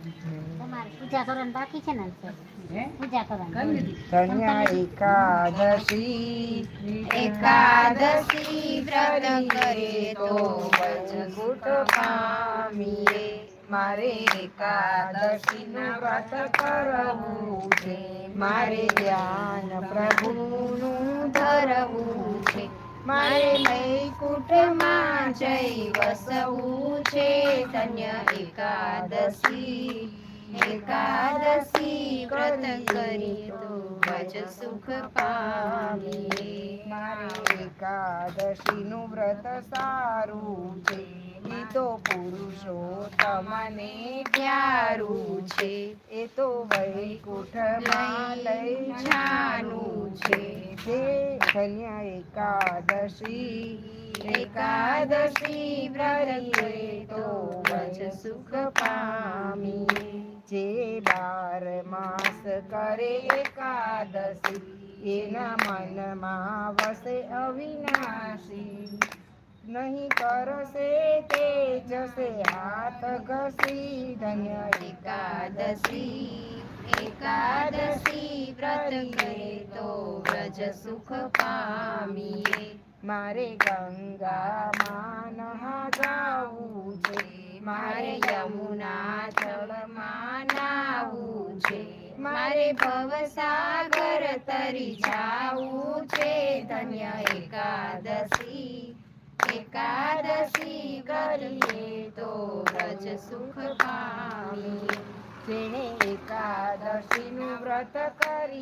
તમારે પૂજા કરવાની બાકી છે ને પૂજા કરવાની કન્યા એકાદશી એકાદશી વ્રત કરે તો વૈકુંઠ પામીએ. મારે એકાદશીનું વ્રત કરવું છે, મારે ધ્યાન પ્રભુનું ધરવું છે, મારે વૈકુંઠમાં જઈ વસવું છે. ધન્ય એકાદશી એકાદશી વ્રત કરી તો ભજ સુખ પામીએ. મારે એકાદશીનું વ્રત સારું છે, એ તો પુરુષોત્તમને પ્યારું છે, એ તો વૈકુંઠમાં લઈ જાનું છે. તે ધન્ય એકાદશી એકાદશી વ્રત કરે તો ભજ સુખ પામીએ. જે 12 માસ કરે એકાદશી, એના મનમાં વસે અવિનાશી. નહીં કરશે તે જશે હાથ ઘસી. ધન્ય એકાદશી એકાદશી વ્રત કરે તો વ્રજ સુખ પામીએ. મારે ગંગામાં નહા જાવું છે, મારે યમુના જળમાં નાવું છે, મારે ભવસાગર તરી જાવું છે. ધન્ય એકાદશી એકાદશી કરીએ તો વ્રજ સુખ પામીએ. જેણે એકાદશીનું વ્રત કરી